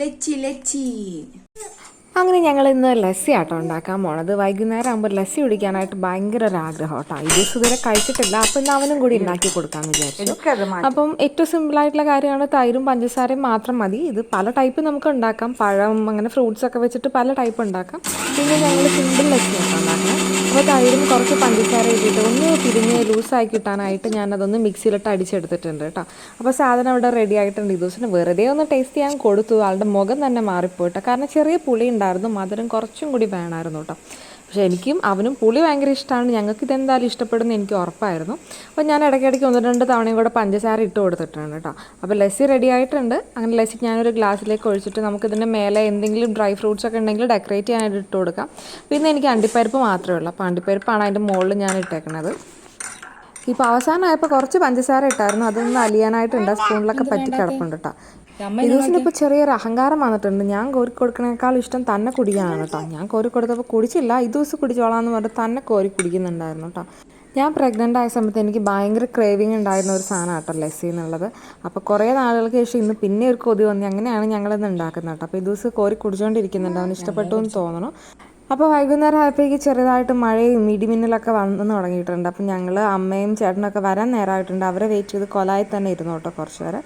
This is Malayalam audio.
ലച്ചി ലച്ചി. അങ്ങനെ ഞങ്ങൾ ഇന്ന് ലസ്സി ആട്ടോ ഉണ്ടാക്കാൻ പോണത്. വൈകുന്നേരം ആകുമ്പോൾ ലസ്സി കുടിക്കാനായിട്ട് ഭയങ്കര ഒരു ആഗ്രഹം കേട്ടോ. ഇത് ഇതുവരെ കഴിച്ചിട്ടില്ല, അപ്പം ഇന്ന് അവനും കൂടി ഉണ്ടാക്കി കൊടുക്കാമെന്ന് വിചാരിച്ചു. അപ്പം ഏറ്റവും സിമ്പിളായിട്ടുള്ള കാര്യമാണ് തൈരും പഞ്ചസാരയും മാത്രം മതി. ഇത് പല ടൈപ്പ് നമുക്ക് ഉണ്ടാക്കാം, പഴം അങ്ങനെ ഫ്രൂട്ട്സ് ഒക്കെ വെച്ചിട്ട് പല ടൈപ്പ് ഉണ്ടാക്കാം. പിന്നെ ഞങ്ങൾ സിമ്പിൾ ലസ്സി ആട്ടോ ഉണ്ടാക്കാം. അപ്പോൾ തൈരും കുറച്ച് പഞ്ചസാര ഇട്ടിട്ട് ഒന്ന് പിരിഞ്ഞ് ലൂസായി കിട്ടാനായിട്ട് ഞാനതൊന്ന് മിക്സിയിലിട്ട് അടിച്ചെടുത്തിട്ടുണ്ട് കേട്ടോ. അപ്പോൾ സാധനം അവിടെ റെഡി ആയിട്ടുണ്ട്. ഈ ദിവസം വെറുതെ ഒന്ന് ടേസ്റ്റ് ചെയ്യാൻ കൊടുത്തു. ആളുടെ മുഖം തന്നെ മാറിപ്പോയിട്ടോ, കാരണം ചെറിയ പുളി ഉണ്ടായിരുന്നു, മധുരം കുറച്ചും കൂടി വേണമായിരുന്നു കേട്ടോ. പക്ഷേ എനിക്കും അവനും പുളി ഭയങ്കര ഇഷ്ടമാണ്. ഞങ്ങൾക്ക് ഇതെന്തായാലും ഇഷ്ടപ്പെടുന്ന എനിക്ക് ഉറപ്പായിരുന്നു. അപ്പോൾ ഞാൻ ഇടയ്ക്കിടയ്ക്ക് 1-2 തവണയും കൂടെ പഞ്ചസാര ഇട്ട് കൊടുത്തിട്ടുണ്ട് കേട്ടോ. അപ്പോൾ ലസ്സി റെഡി ആയിട്ടുണ്ട്. അങ്ങനെ ലസ്സി ഞാനൊരു ഗ്ലാസ്സിലേക്ക് ഒഴിച്ചിട്ട് നമുക്കിതിൻ്റെ മേലെ എന്തെങ്കിലും ഡ്രൈ ഫ്രൂട്ട്സ് ഒക്കെ ഉണ്ടെങ്കിൽ ഡെക്കറേറ്റ് ചെയ്യാനായിട്ട് ഇട്ട് കൊടുക്കാം. പിന്നെ എനിക്ക് അണ്ടിപ്പരിപ്പ് മാത്രമേ ഉള്ളൂ, അപ്പോൾ അണ്ടിപ്പരിപ്പാണ് അതിൻ്റെ മുകളിൽ ഞാൻ ഇട്ടേക്കുന്നത്. ഇപ്പോൾ അവസാനമായപ്പോൾ കുറച്ച് പഞ്ചസാര ഇട്ടായിരുന്നു, അതൊന്ന് അലിയാനായിട്ടുണ്ട്, സ്പൂണിലൊക്കെ പറ്റി കിടപ്പുണ്ട് കേട്ടോ. ഈ ദിവസം ഇപ്പോൾ ചെറിയൊരു അഹങ്കാരം വന്നിട്ടുണ്ട്. ഞാൻ കോരി കൊടുക്കണേക്കാളും ഇഷ്ടം തന്നെ കുടിക്കാനാണ് കേട്ടോ. ഞാൻ കോരി കൊടുത്തപ്പോൾ കുടിച്ചില്ല, ഈ ദിവസം കുടിച്ചോളാന്ന് പറഞ്ഞിട്ട് തന്നെ കോരി കുടിക്കുന്നുണ്ടായിരുന്നു കേട്ടോ. ഞാൻ പ്രഗ്നൻ്റ് ആയ സമയത്ത് എനിക്ക് ഭയങ്കര ക്രേവിങ് ഉണ്ടായിരുന്ന ഒരു സാധനം കേട്ടോ ലസ്സി എന്നുള്ളത്. അപ്പോൾ കുറേ നാളുകൾക്ക് ശേഷം ഇന്ന് പിന്നെ ഒരു കൊതി വന്നി, അങ്ങനെയാണ് ഞങ്ങളിന്ന് ഉണ്ടാക്കുന്നത് കേട്ടോ. അപ്പോൾ ഈ ദിവസം കോരി കുടിച്ചുകൊണ്ടിരിക്കുന്നുണ്ട്, അവന് ഇഷ്ടപ്പെട്ടു എന്ന് തോന്നണം. അപ്പോൾ വൈകുന്നേരം ആയപ്പോഴേക്ക് ചെറുതായിട്ട് മഴയും ഇടിമിന്നലൊക്കെ വന്നു തുടങ്ങിയിട്ടുണ്ട്. അപ്പം ഞങ്ങൾ അമ്മയും ചേട്ടനൊക്കെ വരാൻ നേരമായിട്ടുണ്ട്. അവരെ വെയിറ്റ് ചെയ്ത് കൊലായി തന്നെ ഇരുന്നു കേട്ടോ കുറച്ച് നേരം.